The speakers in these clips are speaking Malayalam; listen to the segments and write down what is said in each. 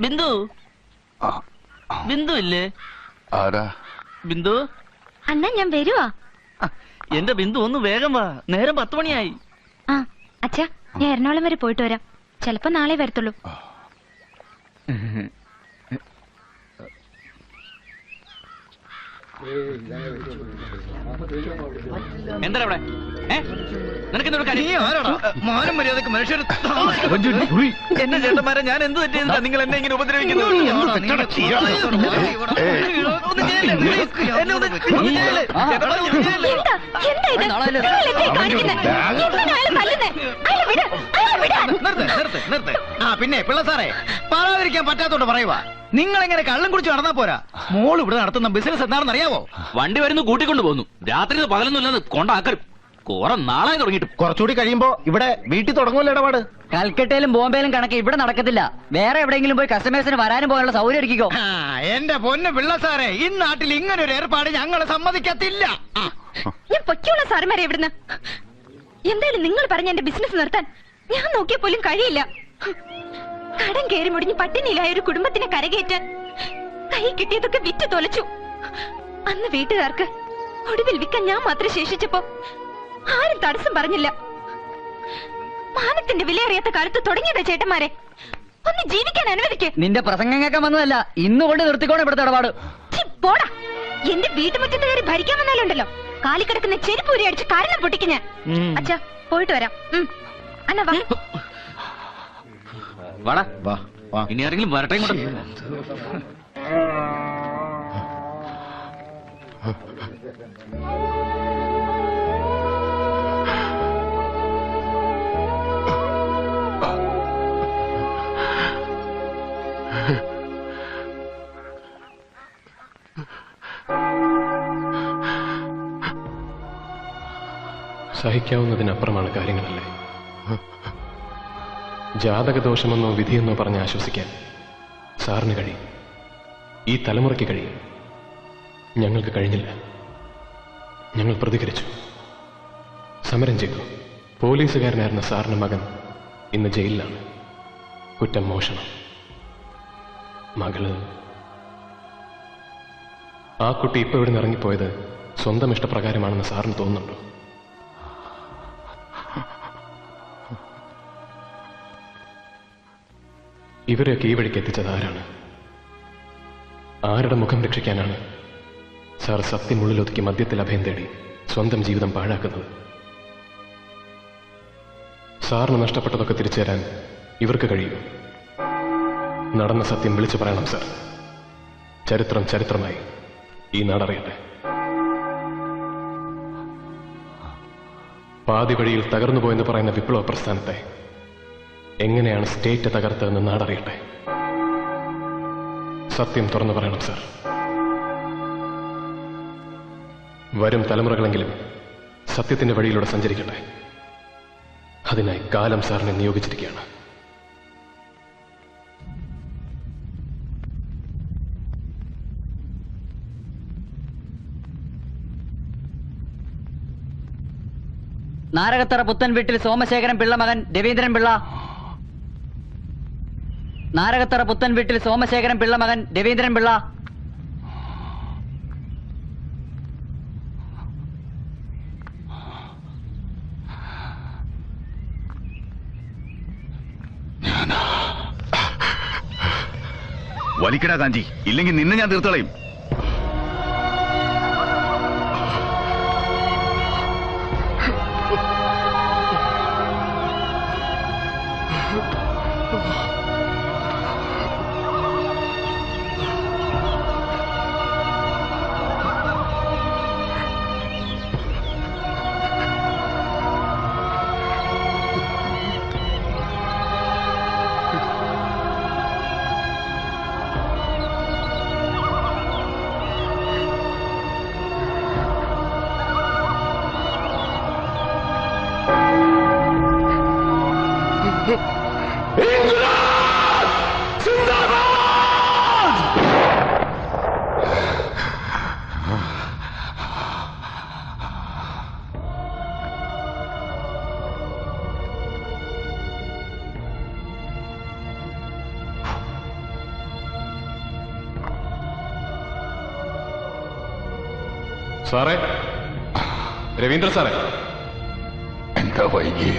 ബിന്ദു ബിന്ദു ഇല്ലേ? ആരാ? ബിന്ദു അണ്ണാ ഞാൻ വരുവാ. എന്റെ ബിന്ദു ഒന്ന് വേഗം വാ, നേരം 10 മണിയായി. ആ അച്ഛാ, ഞാൻ എറണാകുളം വരെ പോയിട്ട് വരാം. ചിലപ്പോ നാളെ വരത്തുള്ളൂ. എന്താ ഇവിടെ? മാനം മര്യാദക്ക് മനുഷ്യർ എന്നെ ചേട്ടന്മാരെ ഞാൻ എന്ത് തെറ്റിയതാ നിങ്ങൾ എന്നെ ഇങ്ങനെ ഉപദ്രവിക്കുന്നത്? പിന്നെ പിള്ള സാറേ, പറയാതിരിക്കാൻ പറ്റാത്തോണ്ട് പറയുവാ. നിങ്ങൾ എങ്ങനെ കള്ളം കുടിച്ച് നടന്നാ പോരാ. മോള് ഇവിടെ നടത്തുന്ന ബിസിനസ് എന്താണെന്ന് അറിയാവോ? വണ്ടി വരുന്നു, കൂട്ടിക്കൊണ്ടു പോകുന്നു. രാത്രി പകലൊന്നും ഇല്ലാതെ കൊണ്ടാക്കലും. കുറെ നാളായി തുടങ്ങിയിട്ട്. കുറച്ചുകൂടി കഴിയുമ്പോ ഇവിടെ വീട്ടിൽ തുടങ്ങുമല്ലോ ഇടപാട്. കൽക്കട്ടയിലും ബോംബെയിലും കണക്ക് ഇവിടെ നടക്കത്തില്ല. വേറെ എവിടെയെങ്കിലും പോയി കസ്റ്റമേഴ്സിന് വരാനും പോകാനുള്ള സൗകര്യം ഒരുക്കിക്കോ. എന്റെ പൊന്ന് പിള്ള സാറേ, ഈ നാട്ടിൽ ഇങ്ങനെ ഒരു ഏർപ്പാട് ഞങ്ങൾ സമ്മതിക്കത്തില്ല. ഞാൻ പൊയ്ക്കോളാം സാറുമാരെ ഇവിടുന്ന്. എന്തായാലും നിങ്ങൾ പറഞ്ഞ എന്റെ ബിസിനസ് നിർത്താൻ ഞാൻ നോക്കിയ പോലും കഴിയില്ല. കടം കയറി മുടിഞ്ഞ് പട്ടിണിയിലായ ഒരു കുടുംബത്തിനെ കരകയറ്റാൻ കൈ കിട്ടിയതൊക്കെ വിറ്റ് തൊലച്ചു. അന്ന് വീട്ടുകാർക്ക് ഒടുവിൽ വിൽക്കാൻ ഞാൻ മാത്രം ശേഷിച്ചപ്പോ ആരും തടസ്സം പറഞ്ഞില്ല. മാനത്തിന്റെ വിലയറിയാത്ത കാലത്ത് തുടങ്ങിയതാ ചേട്ടന്മാരെ. ഒന്ന് ജീവിക്കാൻ അനുവദിക്കേ. നിന്റെ പ്രസംഗം കേൾക്കാൻ വന്നതല്ല, ഇന്നുകൊണ്ട് നിർത്തിക്കോണം ഇവിടുത്തെ ഇടപാട്. പോടാ, എന്റെ വീട്ടുമുറ്റത്ത് കയറി ഭരിക്കാൻ വന്നാലുണ്ടല്ലോ കാലിക്കിടക്കുന്ന ചെരുപ്പൂരി അടിച്ച് കാരണം പൊട്ടിക്ക് ഞാൻ. അച്ഛാ പോയിട്ട് വരാം. അന്ന വാ. വാടാ വാ വാ. ഇനി ആരെങ്കിലും വരട്ടെ കൊണ്ട്. സഹിക്കാവുന്നതിനപ്പുറമാണ് കാര്യങ്ങളല്ലേ. ജാതകദോഷമെന്നോ വിധിയെന്നോ പറഞ്ഞ് ആശ്വസിക്കാൻ സാറിന് കഴിയും, ഈ തലമുറയ്ക്ക് കഴിയും. ഞങ്ങൾക്ക് കഴിഞ്ഞില്ല. ഞങ്ങൾ പ്രതികരിച്ചു, സമരം ചെയ്തു. പോലീസുകാരനായിരുന്ന സാറിന്റെ മകൻ ഇന്ന് ജയിലിലാണ്. കുറ്റം മോഷണം. മകള്, ആ കുട്ടി ഇപ്പൊ ഇവിടെ നിന്ന് ഇറങ്ങിപ്പോയത് സ്വന്തം ഇഷ്ടപ്രകാരമാണെന്ന് സാറിന് തോന്നുന്നുണ്ടോ? ഇവരെയൊക്കെ ഈ വഴിക്ക് എത്തിച്ചത് ആരാണ്? ആരുടെ മുഖം രക്ഷിക്കാനാണ് സാർ സത്യമുള്ളിലൊതുക്കി മദ്യത്തിൽ അഭയം തേടി സ്വന്തം ജീവിതം പാഴാക്കുന്നത്? സാറിന് നഷ്ടപ്പെട്ടതൊക്കെ തിരിച്ചു തരാൻ ഇവർക്ക് കഴിയും. നടന്ന സത്യം വിളിച്ചു പറയണം സാർ. ചരിത്രം ചരിത്രമായി ഈ നാടറിയട്ടെ. പാതി വഴിയിൽ തകർന്നുപോയെന്ന് പറയുന്ന വിപ്ലവ പ്രസ്ഥാനത്തെ എങ്ങനെയാണ് സ്റ്റേറ്റ് തകർത്തതെന്ന് നാടറിയട്ടെ. സത്യം തുറന്നു പറയണം സാർ. വരും തലമുറകളെങ്കിലും സത്യത്തിന്റെ വഴിയിലൂടെ സഞ്ചരിക്കട്ടെ. അതിനായി കാലം സാറിനെ നിയോഗിച്ചിരിക്കുകയാണ്. നാരകത്തറ പുത്തൻ വീട്ടിൽ സോമശേഖരൻ പിള്ള മകൻ രവീന്ദ്രൻ പിള്ള. നാരകത്തറ പുത്തൻ വീട്ടിൽ സോമശേഖരൻ പിള്ള മകൻ രവീന്ദ്രൻ പിള്ള. വലിക്കടാ കാഞ്ചി, ഇല്ലെങ്കിൽ നിന്നെ ഞാൻ തീർത്തളയും. സാറേ, രവീന്ദ്ര സാറേ, എന്താ വൈകി?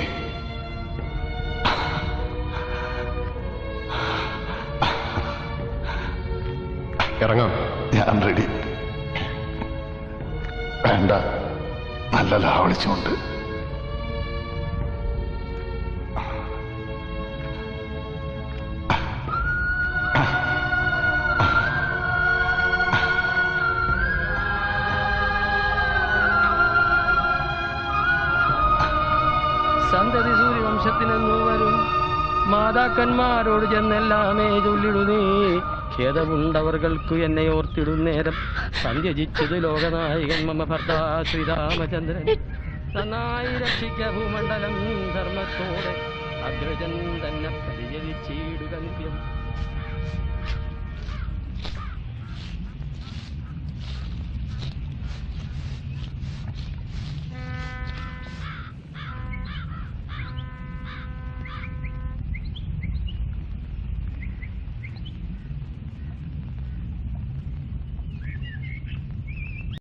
ഇറങ്ങാം. ഞാൻ റെഡി. വേണ്ട, നല്ല ലാവളിച്ചുണ്ട്. സന്തതി സൂര്യവംശത്തിനെന്നു വരും മാതാക്കന്മാരോട് ചെന്നെല്ലാമേ ചൊല്ലിടുന്നേ. ഖേദമുണ്ടവർകൾക്കു എന്നെ ഓർത്തിടുന്നേരം സന്ധ്യജിച്ചത് ലോകനായകൻ മമ ഭർത്താ ശ്രീരാമചന്ദ്രൻ. നന്നായി രക്ഷിക്ക ഭൂമണ്ഡലം ധർമ്മത്തോടെ അഗ്രജൻ തന്നെ